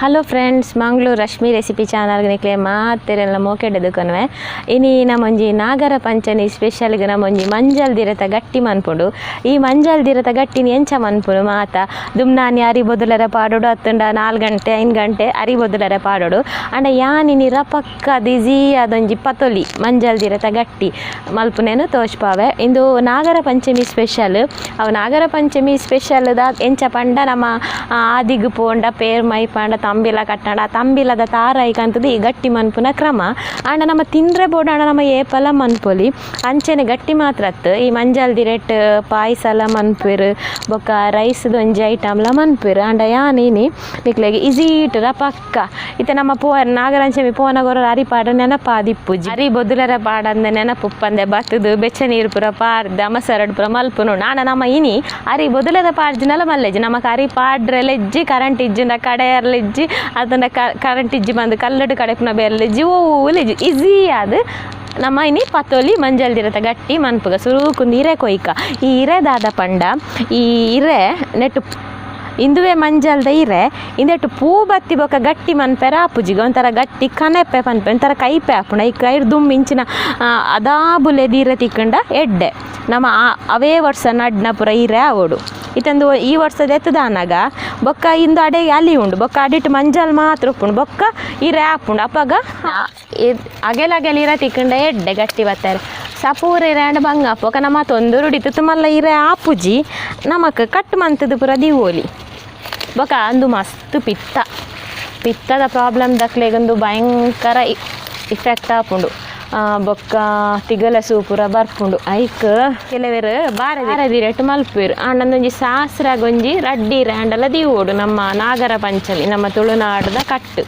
Hello friends, Mangaluru Rashmi recipe ಚಾನಲ್ಗೆ ನಿಕ್ಲೆ ಮಾತೆರೆಲ್ಲ ಮೋಕೆಡ್ದು ಕೊನ್ವೆ. ಇನಿ ನಮ್ಮೊಂಜಿ ನಾಗರ ಪಂಚಮಿ ಸ್ಪೆಷಲ್ಗೆ ನಮ್ಮೊಂಜಿ ಮಂಜಲ್ ದಿರತ ಗಟ್ಟಿ ಮನ್ಪುಂಡು. ಈ ಮಂಜಲ್ ದಿರತ ಗಟ್ಟಿನಿ ಎಂಚ ಮನ್ಪುಡು ಮಾತ ದುಮ್ನಾನಿ ಅರಿ ಬೊದುಲರ ಪಾಡೋಡು ಹತ್ತುಂಡ 4 ಗಂಟೆ 5 ಗಂಟೆ ಅರಿ ಬೊದುಲರ ಪಾಡೋಡು ಅಂಡ ಯಾನಿನಿ ರಪಕ್ಕ ದಿಜಿ ಅದೊಂಜಿ ಪತೊಲಿ ಮಂಜಲ್ ದಿರತ ಗಟ್ಟಿ ಮಲ್ಪುನೇನು ತೋಚ್ಪಾವೆ. ಇಂದು ನಾಗರ ಪಂಚಮಿ ಸ್ಪೆಷಲ್. ಅವು ನಾಗರ ಪಂಚಮಿ ಸ್ಪೆಷಲ್ದ ಎಂಚ ಪಂಡ ನಮ್ಮ ಆದಿಗ್ ಪೋಂಡ ಪೇರ್ ಮೈ ಪಂಡ ತಂಬಿಲ ಕಟ್ಟಂಡ ಆ ತಂಬಿಲದ ತಾರಾಯ್ಕಂತದ್ದು ಈ ಗಟ್ಟಿ ಮನ್ಪುನ ಕ್ರಮ. ಆಂಡ ನಮ್ಮ ತಿಂದ್ರೆ ಬೋಡಾಂಡ ನಮ್ಮ ಏಪಲ ಮನ್ಪೊಲಿ ಅಂಚೆನೆ ಗಟ್ಟಿ ಮಾತ್ರತ್ತು ಈ ಮಂಜಲ್ ದಿರೆಟ್ ಪಾಯಸಲ ಮನ್ಪುರು ಬೊಕ್ಕ ರೈಸ್ದು ಒಂಜಿ ಐಟಮ್ಲ ಮನ್ಪುರು. ಆಂಡ ಯಾನೀನಿ ನಿಕ್ಲೆಗೆ ಈಜೀಟ್ ರಪಕ್ಕ ಇತ್ತೆ ನಮ್ಮ ನಾಗರಂಚಮಿ ಪೋನಗೊರ ಅರಿ ಪಾಡ ನೆನಪಾದಿಪ್ಪುಜಿ ಅರಿ ಬೊದುಲರ ಪಾಡಂದೆ ನೆನಪುಪ್ಪಂದೆ ಬತ್ತದು ಬೆಚ್ಚ ನೀರು ಪುರ ಪಾರ್ದ ಮಸರಡು ಪುರ ಮಲ್ಪುನು. ಆಂಡ ನಮ್ಮ ಇನಿ ಅರಿ ಬೊದುಲದ ಪಾಡ್ಜಿನಲ್ಲ ಮಲ್ಲೆಜ್ಜಿ ನಮಕ್ ಅರಿ ಪಾಡ್ರೆಲೆಜ್ಜಿ ಕರೆಂಟ್ ಇಜ್ಜಿಂದ ಕಡೆಯರ್ಲೆಜ್ಜಿ ಅದನ್ನ ಕರೆಂಟ್ ಇಜ್ಜಿ ಬಂದು ಕಲ್ಲಡು ಕಡೆಪುನ ಬೇರ್ಲೆಜ್ಜಿ ಓಲೆಜ್ಜಿ ಈಸಿ ಅದು ನಮ್ಮ ಇನಿ ಪತೋಲಿ ಮಂಜಲ್ ದಿರತ ಗಟ್ಟಿ ಮನ್ಪುಗ ಸುರುಕುಂದು ಇರೆ ಕೊಯ್ಕ. ಈ ಇರೆದಾದ ಪಂಡ ಈ ಇರೆ ನೆಟ್ಟು ಇಂದುವೆ ಮಂಜಲ್ದ ಇರೆ ಇಂದೆಟ್ಟು ಪೂ ಬತ್ತಿ ಬೊಕ್ಕ ಗಟ್ಟಿ ಮನ್ಪೆರ ಆಪುಜಿಗೆ ಒಂಥರ ಗಟ್ಟಿ ಕನೆಪ್ಪೆ ಪನ್ಪೆ ಒಂಥರ ಕೈಪೆ ಆಪುಣ ಈ ಕೈರ್ ದುಮ್ ಇಂಚಿನ ಅದಾಬುಲೆ ದೀರ ತಿಕ್ಕಂಡ ಎಡ್ಡೆ ನಮ್ಮ ಅವೇ ವರ್ಷ ನಡ್ನ ಪುರ ಇರೆ ಆವೋಡು ಇತ್ತಂದು ಈ ವರ್ಷದ ಎತ್ತದಾನಾಗ ಬೊಕ್ಕ ಇಂದು ಅಡೆಗೆ ಅಲ್ಲಿ ಉಂಡು ಬೊಕ್ಕ ಅಡಿಟ್ಟು ಮಂಜಲ್ ಮಾತ್ರ ಉಪ್ಪುಂಡು ಬೊಕ್ಕ ಇರೆ ಆಪುಂಡು ಅಪ್ಪಾಗ ಅಗೆಲ ಇರ ತಿಕ್ಕಂಡ ಎಡ್ಡೆ ಗಟ್ಟಿ ಬತ್ತಾರೆ ಸಪೂರ ಇರೆ ಅಂಡ ಬಂಗ ಅಪ್ಪಕ ನಮ್ಮ ತೊಂದರುಡಿತು ತುಮಲ್ಲ ಇರೆ ಆಪುಜಿ ನಮಕ್ ಕಟ್ ಮಂತದು ಪುರ ದಿವೋಲಿ ಬೊಕ ಅಂದು ಮಸ್ತ್ ಪಿತ್ತದ ಪ್ರಾಬ್ಲಮ್ ದಕ್ಲೆಗೊಂದು ಭಯಂಕರ ಇಫೆಕ್ಟ್ ಆಪುಂಡು. ಬೊಕ್ಕ ತಿಗಲ ಸೂಪುರ ಬರ್ಪುಂಡು ಐಕ್ ಕೆಲವೆರು ಬಾರದಿರೆಟ್ಟು ಮಲ್ಪುರು. ಆಂಡೊಂಜಿ ಸಾಸ್ರಾಗೊಂಜಿ ರಡ್ಡಿ ರ್ಯಾಂಡಲ ದಿವೋಡು ನಮ್ಮ ನಾಗರ ಪಂಚಮಿ ನಮ್ಮ ತುಳುನಾಡದ ಕಟ್ಟು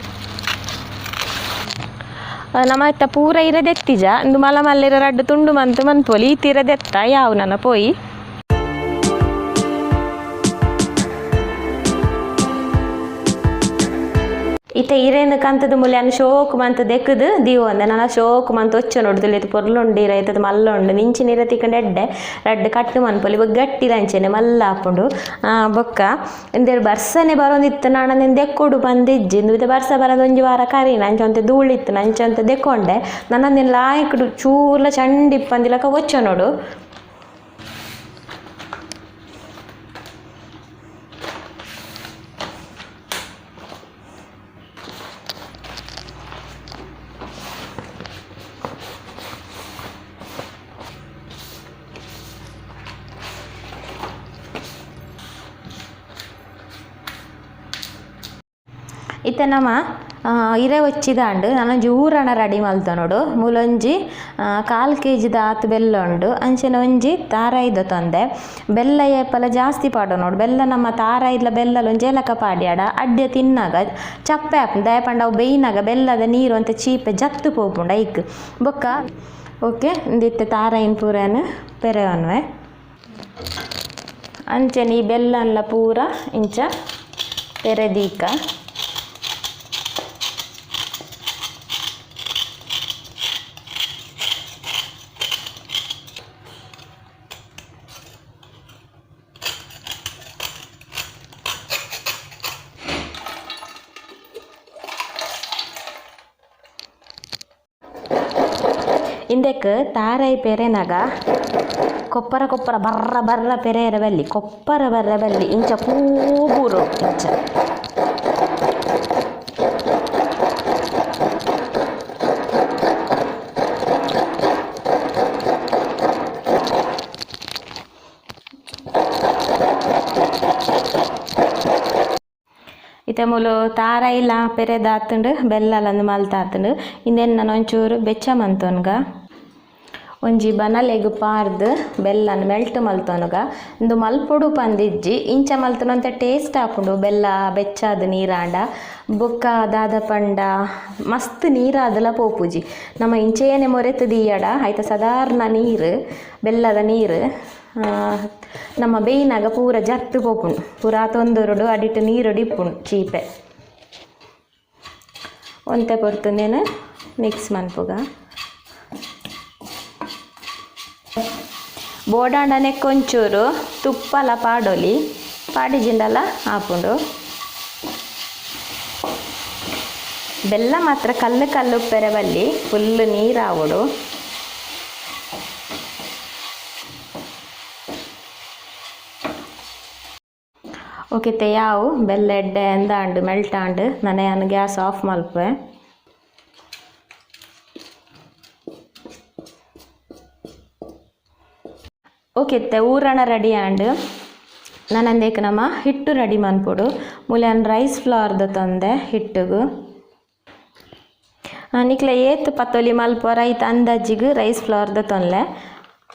ನಮ್ಮ ಇತ್ತ ಪೂರ ಇರದೆತ್ತಿಜ ಇಂದು ಮಲ ಮಲ್ಲಿರ ರಡ್ಡು ತುಂಡು ಮಂತು ಮನ್ಪೊಲಿ ಈ ತಿರದೆತ್ತ ಯಾವು ನನ್ನ ಪೋಯಿ ಇತ್ತೆ ಇರೇನು ಕಂತದ ಮುಲ್ಯಾನು ಶೋಕು ಮಂತು ದೆಕ್ಕದು ದೀವು ಅಂದೆ ನಾನು ಶೋಕು ಮಂತು ಒಚ್ಚ ನೋಡುದಿಲ್ಲ ಇದು ಪೊರ್ಲುಂಡಿರ ಇತ್ತದ ಮಲ್ಲುಂಡು ನಿಂಚಿ ನೀರ ತಿಕ್ಕಂಡು ಎಡ್ಡೆ ರಡ್ಡು ಕಟ್ಟು ಮನ್ಪೊಲಿ ಇವಾಗ ಗಟ್ಟಿ ಲಂಚೆನೆ ಮಲ್ಲ ಹಾಕೊಂಡು ಬೊಕ್ಕ ಇಂದೇಳು ಬರ್ಸನೆ ಬರೋಂದಿತ್ತು ನಾನು ನಿಂದು ದೆಕ್ಕೊಡು ಬಂದಿಜ್ಜಿ ಇಂದು ಬರ್ಸ ಬರೋದು ಒಂಜಿ ವಾರ ಕರಿ ನಂಚೊಂತೆ ಧೂಳಿತ್ತು ನಂಚೊಂತೆ ದೆಕ್ಕೊಂಡೆ ನನ್ನಂದಿನ ಲಾಯ್ಕಡು ಚೂರ್ಲ ಚಂಡಿಪ್ಪಂದಿಲಕ ಒಚ್ಚ ನೋಡು. ಇತ್ತೆ ನಮ್ಮ ಇರೆ ಒಚ್ಚಿದಾಂಡು ನಾನೊಂಜಿ ಊರಣ ರೆಡಿ ಮಲ್ತ ನೋಡು. ಮೂಲೊಂಜಿ 1/4 kg ಆತು ಬೆಲ್ಲ ಉಂಡು ಅಂಚೆನ ಒಂಜಿ ತಾರಾಯ್ದ ತೊಂದೆ ಬೆಲ್ಲ ಏಪಲ ಜಾಸ್ತಿ ಪಾಡು ನೋಡು. ಬೆಲ್ಲ ನಮ್ಮ ತಾರಾಯ್ಲ ಬೆಲ್ಲಲ ಒಂಜಿ ಏಲಕ ಪಾಡ್ಯಾಡ ಅಡ್ಡೆ ತಿನ್ನಾಗ ಚಪ್ಪೆ ಆಪುಂಡು ದಯಪಂಡ ಅವು ಬೇಯ್ನಾಗ ಬೆಲ್ಲದ ನೀರು ಅಂತ ಚೀಪೆ ಜತ್ತು ಪೋಪುಂಡು ಐಕ್ ಬೊಕ್ಕ ಓಕೆ ಇಂದಿತ್ತೆ ತಾರಾಯಿನ ಪೂರನು ಪೆರೆವನ್ವೆ ಅಂಚೆನ ಈ ಬೆಲ್ಲನ್ಲ ಪೂರ ಇಂಚ ಪೆರೆದೀಕ ಇಂದೆಕ್ ತಾರಾಯಿ ಪೆರೆನಾಗ ಕೊಪ್ಪರ ಬರ್ರ ಪೆರೆಯರ ಬಲ್ಲಿ ಕೊಪ್ಪರ ಬರ್ರ ಬಲ್ಲಿ ಇಂಚ ಕೂಬೂರು ಇಂಚ ಇತ್ತೆ ಮೂಲು ತಾರಾಯಿಲ್ಲ ಪೆರೆದಾತುಂಡು ಬೆಲ್ಲಲಂದು ಮಲ್ತಾತುಂಡು ಇಂದೇನು ನಾನು ಒಂಚೂರು ಬೆಚ್ಚ ಮಂತೋನ್ಗ ಒಂಜಿ ಬನಲೆಗ್ ಪಾರ್ದು ಬೆಲ್ಲನ ಮೆಲ್ಟ್ ಮಲ್ತೊನುಗ ಇಂದು ಮಲ್ಪೊಡು ಪಂದಿಜ್ಜಿ ಇಂಚ ಮಲ್ತೊನಂತ ಟೇಸ್ಟ್ ಆಪುಂಡು ಬೆಲ್ಲ ಬೆಚ್ಚಾದ ನೀರಾಂಡ ಬೊಕ್ಕ ದಾದ ಪಂಡ ಮಸ್ತ್ ನೀರಾದಲ ಪೋಪುಜಿ ನಮ್ಮ ಇಂಚೇನೆ ಮೊರೆತು ದೀಯಡ ಆಯ್ತ ಸಾಧಾರಣ ನೀರು ಬೆಲ್ಲದ ನೀರು ನಮ್ಮ ಬೇಯ್ನಾಗ ಪೂರ ಜತ್ತು ಪೋಪುಂಡು ಪೂರ ತೊಂದರುಡು ಅಡಿಟ್ಟು ನೀರು ಡಿಪ್ಪುಂಡು ಚೀಪೆ ಒಂತೆ ಪೊರ್ತುಂದೇನು ಮಿಕ್ಸ್ ಮನ್ಪುಗ ಬೋಡಾಂಡನೆ ಕೊಂಚೂರು ತುಪ್ಪಲ ಪಾಡೊಲಿ ಪಾಡಿಜಿಂಡಲ ಆಪುಂಡು ಬೆಲ್ಲ ಮಾತ್ರ ಕಲ್ಲು ಕಲ್ಲು ಉಪ್ಪೆರೆ ಬಲ್ಲಿ ಫುಲ್ಲು ನೀರಾವಡು. ಓಕೆ ಯಾವು ಬೆಲ್ಲ ಎಡ್ಡೆ ಎಂದಾಂಡು ಮೆಲ್ಟಾಂಡು ನಾನು ಗ್ಯಾಸ್ ಆಫ್ ಮಲ್ಪೆ. ಓಕೆ ಊರಣ ರೆಡಿ ಆಂಡು ನಾನಂದೇಕ ನಮ್ಮ ಹಿಟ್ಟು ರೆಡಿ ಮನ್ಪೊಡು. ಮೂಲೆ ರೈಸ್ ಫ್ಲವರ್ದು ತಂದೆ ಹಿಟ್ಟುಗು ನಿಕ್ಲೆ ಏತ್ ಪತ್ತೊಲಿ ಮಲ್ಪ ರೈತ ಅಂದಾಜಿಗೆ ರೈಸ್ ಫ್ಲವರ್ದ ತೊನ್ಲೆ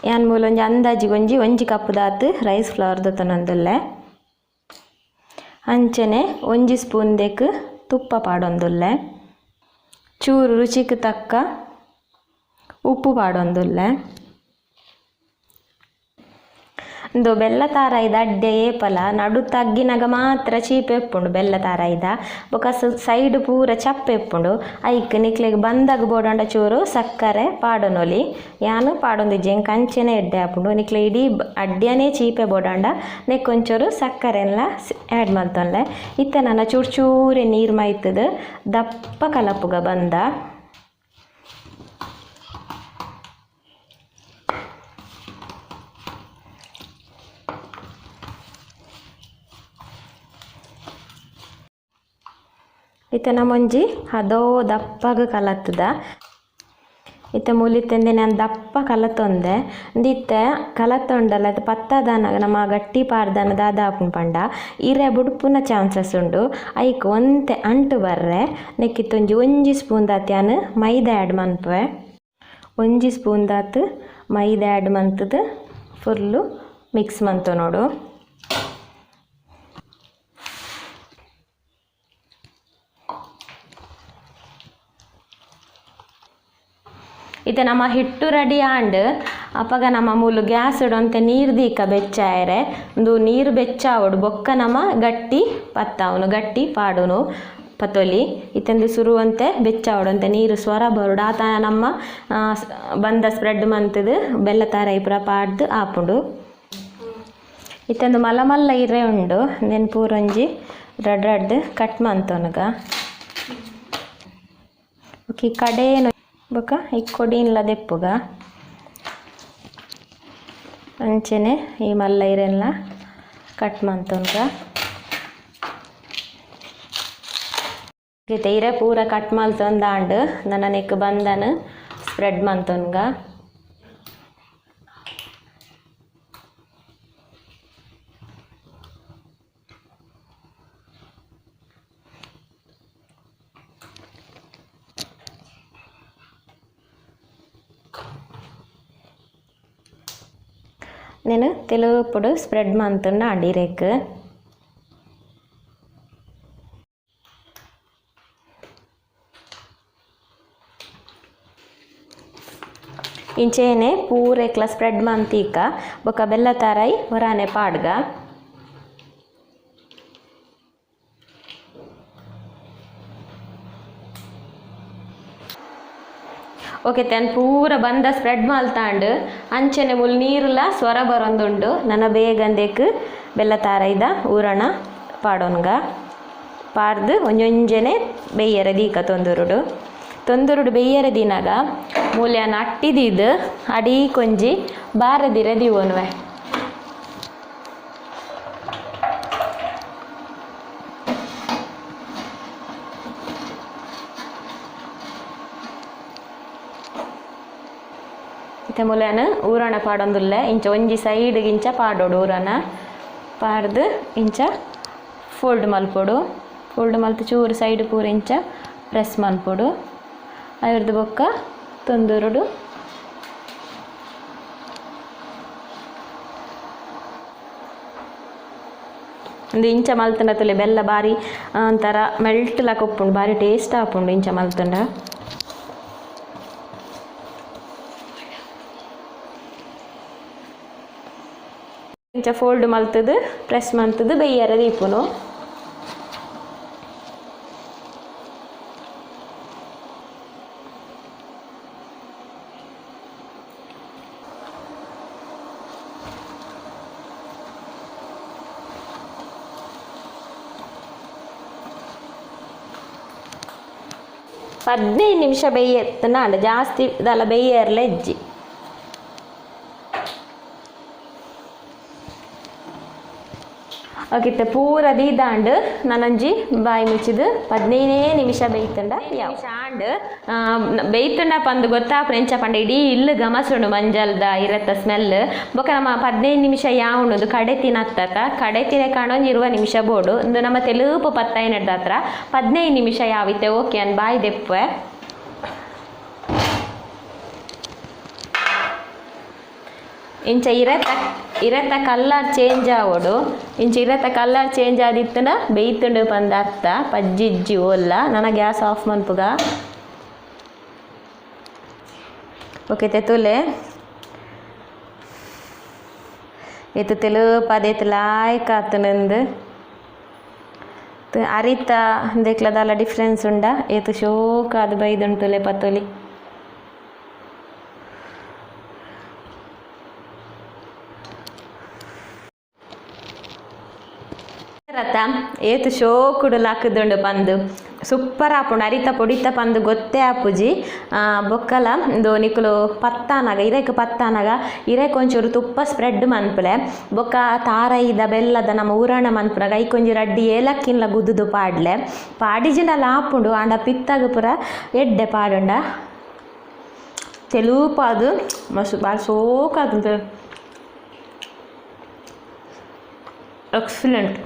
ಯಾನ್ ಮೂಲ ಒಂಜಿ ಅಂದಾಜಿಗೆ ಒಂಜಿ ಕಪ್ಪುದಾತು ರೈಸ್ ಫ್ಲವರ್ದ ತೊನೊಂದುಲ್ಲೆ. ಅಂಚನೆ 1 ಸ್ಪೂನ್ ದೇಕ್ ತುಪ್ಪ ಪಾಡೊಂದುಲ್ಲೆ. ಚೂರು ರುಚಿಗೆ ತಕ್ಕ ಉಪ್ಪು ಪಾಡೊಂದುಲ್ಲೆ. ಇಂದು ಬೆಲ್ಲ ತಾರಾಯ್ದ ಅಡ್ಡೆ ಏಪಲ ನಡು ತಗ್ಗಿನಾಗ ಮಾತ್ರ ಚೀಪೆ ಎಪ್ಪುಂಡು ಬೆಲ್ಲ ತಾರಾಯ್ದ ಬೊಕ ಸೈಡ್ ಪೂರ ಚಪ್ಪೆ ಎಪ್ಪುಂಡು. ಐಕ್ ನಿಕ್ಲೆಗ್ ಬಂದಾಗ ಬೋಡಂಡ ಚೂರು ಸಕ್ಕರೆ ಪಾಡೊನೊಲಿ ಯಾನು ಪಾಡೊಂದಿಜ್ಜೆ ಕಂಚೆನೆ ಎಡ್ಡೆ ಹಾಪುಂಡು. ನಿಕ್ಲೆ ಇಡೀ ಅಡ್ಡೆನೇ ಚೀಪೆ ಬೋಡಂಡ ನೆಕ್ಕೊಂಚೂರು ಸಕ್ಕರೆ ಎಲ್ಲ ಆ್ಯಡ್ ಮಾಡ್ತೊನ್ಲೆ. ಇತ್ತೆ ನನ್ನ ಚೂರು ಚೂರೆ ನೀರು ಮೈತದು ದಪ್ಪ ಕಲಪುಗ ಬಂದ. ಇತ್ತೆ ನಮ್ಮೊಂಜಿ ಅದೋ ದಪ್ಪಗ ಕಲತ್ತದ. ಇತ್ತೆ ಮೂಲಿತ್ತೆಂದೆ ನಾನು ದಪ್ಪ ಕಲತ್ತೊಂದೆ ಇತ್ತೆ ಕಲತ್ತೊಂಡಲ್ಲ ಅದು ಪತ್ತದಾನ ನಮ್ಮ ಗಟ್ಟಿ ಪಾರ್ದನ ದಾದ ಹಾಪುನ್ ಪಂಡ ಇರೆ ಬುಡ್ಪುನ ಚಾನ್ಸಸ್ ಉಂಡು. ಐಕ್ ಒಂತೆ ಅಂಟು ಬರ್ರೆ ನೆಕ್ಕಿತ್ತೊಂಜಿ 1 ಸ್ಪೂನ್ ದಾತ್ ಯಾನು ಮೈದಾ ಆ್ಯಡ್ ಮನ್ಪುವೆ. 1 ಸ್ಪೂನ್ ದಾತ್ ಮೈದಾ ಆ್ಯಡ್ ಮಂತದು ಫುಲ್ಲು ಮಿಕ್ಸ್ ಮಂತು ನೋಡು. ಇತ್ತೆ ನಮ್ಮ ಹಿಟ್ಟು ರೆಡಿ ಆಂಡ್ ಅಪ್ಪಗ ನಮ್ಮ ಮೂಲು ಗ್ಯಾಸ್ ಇಡೊಂತೆ ನೀರು ದೀಕ ಬೆಚ್ಚಾಯರೆ ಒಂದು ನೀರು ಬೆಚ್ಚಾವಡು ಬೊಕ್ಕ ನಮ್ಮ ಗಟ್ಟಿ ಪತ್ತಾವನು ಗಟ್ಟಿ ಪಾಡುನು ಪತೊಲಿ ಇತ್ತೆಂದು ಸುರುವಂತೆ ಬೆಚ್ಚಾವಡಂತೆ ನೀರು ಸ್ವರ ಬರುಡು ಆತ ನಮ್ಮ ಬಂದ ಸ್ಪ್ರೆಡ್ ಮಂತದು ಬೆಲ್ಲ ತಾರ ಇಪುರ ಪಾಡ್ದು ಆಪುಂಡು. ಇತ್ತೆಂದು ಮಲ್ಲ ಮಲ್ಲ ಇರೆ ಉಂಡು ನೆನ್ ಪೂರೊಂಜಿ ರಡ್ಡ್ ಕಟ್ ಮಂತೊನಗ ಓಕೆ ಕಡೇನು ಬೊಕ ಈ ಕೊಡಿನ್ಲ ದೆಪ್ಪುಗ ಅಂಚೆನೆ ಈ ಮಲ್ಲ ಇರೆಲ್ಲ ಕಟ್ ಮಂತೊನ್ಗ ಗೀತೆ ಇರೆ ಪೂರ ಕಟ್ ಮಲ್ತೊಂದಾಂಡ್ ನನ್ನ ನೆಕ್ ಬಂದನು ಸ್ಪ್ರೆಡ್ ಮಂತೊನ್ಗ. నేను తెలుగుప్పుడు స్ప్రెడ్ మంతున్నా అడిరేక్ ಇಂಚೆನೆ ಪೂರೆಕ್ಲ ಸ್ಪ್ರೆಡ್ ಮಂತೀಕ ಬೊಕ ಬೆಲ್ಲ ತಾರೈ ಹೊರಾನೆ ಪಾಡ್ಗ ಓಕೆ ತೆನ್ ಪೂರ ಬಂದ ಸ್ಪ್ರೆಡ್ ಮಲ್ತಾಂಡು ಅಂಚನೆ ಮುಲ್ ನೀರುಲ ಸ್ವರ ಬರೊಂದುಂಡು ನನ್ನ ಬೇಗಂದೇಕ್ ಬೆಲ್ಲ ತಾರೈದ ಊರಣ ಪಾಡೋನ್ಗ ಪಾಡ್ದು ಒಂಜೊಂಜನೆ ಬೆಯ್ಯರೆ ದೀಕ ತೊಂದುರುಡು ಬೆಯ್ಯರೆ ದಿನಾಗ ಮೂಲ್ಯನ ಅಟ್ಟಿದಿದ್ದು ಅಡೀ ಕೊಂಜಿ ಬಾರದಿರೆ ದಿವೋನ್ವೆ. ಮೂಲೆನ ಊರಣ ಪಾಡೊಂದುಲ್ಲೆ ಇಂಚ ಒಂಜಿ ಸೈಡ್ ಇಂಚ ಪಾಡೋಡು ಊರಣ ಪಾಡ್ದು ಇಂಚ ಫೋಲ್ಡ್ ಮಲ್ಪೊಡು ಫೋಲ್ಡ್ ಮಲ್ತು ಚೂರು ಸೈಡ್ ಪೂರ ಇಂಚ ಪ್ರೆಸ್ ಮಲ್ಪೊಡು ಅದ್ರದ್ದು ಬೊಕ್ಕ ತೊಂದೂರುಡು ಒಂದು ಇಂಚ ಮಲ್ತಂಡ ತುಲೆ ಬೆಲ್ಲ ಬಾರಿ ಒಂಥರ ಮೆಲ್ಟ್ ಲಾಕ ಉಪ್ಪುಂಡು ಬಾರಿ ಟೇಸ್ಟ್ ಆಪುಂಡು ಇಂಚ ಮಲ್ತಂಡ. ಇಂಚ ಫೋಲ್ಡ್ ಮಲ್ತದು ಪ್ರೆಸ್ ಮಂತದು ಬೆಯ್ಯರೆ ದೀಪುನು 15 ನಿಮಿಷ ಬೇಯತ್ತನಾಂಡು ಜಾಸ್ತಿ ದಲ ಬೇಯರ್ಲ ಎಜ್ಜಿ. ಓಕೆ ಪೂರ ದೀದಾಂಡು ನಾನೊಂಜಿ ಬಾಯಿ ಮುಚ್ಚಿದು 15 ನಿಮಿಷ ಬೇಯ್ತಂಡ ಆಂಡ್ ಬೇಯ್ತಂಡ ಪಂದು ಗೊತ್ತಾಪುನ ಎಂಚ ಪಂಡ ಇಡೀ ಇಲ್ಲು ಗಮಸುಂಡು ಮಂಜಲ್ದ ಇರತ್ತ ಸ್ಮೆಲ್ ಬೊಕ ನಮ್ಮ 15 ನಿಮಿಷ ಯಾವಣದು ಕಡೆ ತಿನ್ನತ್ತಕ ಕಡೆ ತಿನ್ನೆ ಕಾಣೊಂದು 20 ನಿಮಿಷ ಬೋಡು ಒಂದು ನಮ್ಮ ತೆಲುಪು 15 ಹತ್ರ 15 ನಿಮಿಷ ಯಾವಿತ್ತೆ ಓಕೆ ಅನ್ ಬಾಯಿ ದೆಪ್ಪೆ ಇಂಚ ಇರತ್ತ ಕಲ್ಲರ್ ಚೇಂಜ್ ಆವೋಡು ಇಂಚ ಇರತ್ತ ಕಲ್ಲರ್ ಚೇಂಜ್ ಆದಿತ್ತನ ಬೇಯ್ತುಂಡು ಪಂದ ಅರ್ಥ ಪಜ್ಜಿಜ್ಜಿ ಓಲ್ಲ ನನ್ನ ಗ್ಯಾಸ್ ಆಫ್ ಮನ್ಪುಗ ಓಕೆ ತೆತುಲೆ ಏತು ತೆಲುಪದೇತು ಲಾಯ್ಕ್ ಆತನಂದು ಅರಿತ ದೇಕ್ಲದಲ್ಲ ಡಿಫ್ರೆನ್ಸ್ ಉಂಡ ಏತು ಶೋಕ ಅದು ಬೈದುಂಟುಲೆ ಪತೋಲಿ ರಥ ಏತು ಶೋಕುಡು ಲಾಕುದುಂಡು ಪಂದು ಸೂಪರ್ ಆಪುಂಡು ಅರಿತ ಪೊಡಿತ ಪಂದು ಗೊತ್ತೇ ಆಪುಜಿ ಬೊಕ್ಕಲ ಇಂದು ನಿಕುಲು ಪತ್ತಾನಗ ಇರೇಕು ಪತ್ತಾನಗ ಇರೇಕು ಒಂಚೂರು ತುಪ್ಪ ಸ್ಪ್ರೆಡ್ ಮನ್ಪುಲೆ ಬೊಕ್ಕ ತಾರೈದ ಬೆಲ್ಲದ ನಮ್ಮ ಊರಣ ಮನ್ಪುನಗ ಐಕೊಂಜಿ ರಡ್ಡಿ ಏಲಕ್ಕಿನ್ಲ ಗುದ್ದುದು ಪಾಡ್ಲೆ ಪಾಡಿಜಿಂಡಲ ಆಪುಂಡು ಆಂಡ ಪಿತ್ತಗ ಪುರ ಎಡ್ಡೆ ಪಾಡುಂಡ ತೆಲುಪಾದು ಮಸ್ತು ಭಾಳ ಸೋಕಾದು ಎಕ್ಸಲೆಂಟ್.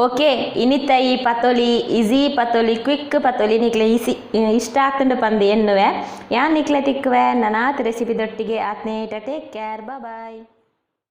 ಓಕೆ ಇನ್ನಿತ್ತ ಈ ಪತೋಲಿ ಈಸಿ ಪತೋಲಿ ಕ್ವಿಕ್ ಪತೋಲಿ ನಿಕ್ಲೆ ಈಸಿ ಇಷ್ಟ ಆಗ್ತುಂಡು ಪಂದು ಎನ್ನುವೆ ಯಾನ್ ನಿಕ್ಲೆ ತಿಕ್ಕುವೆ ನನಾತ್ ರೆಸಿಪಿ ದೊಟ್ಟಿಗೆ ಆತ್ನೇಟ ಟೇಕ್ ಕೇರ್ ಬಾಯ್.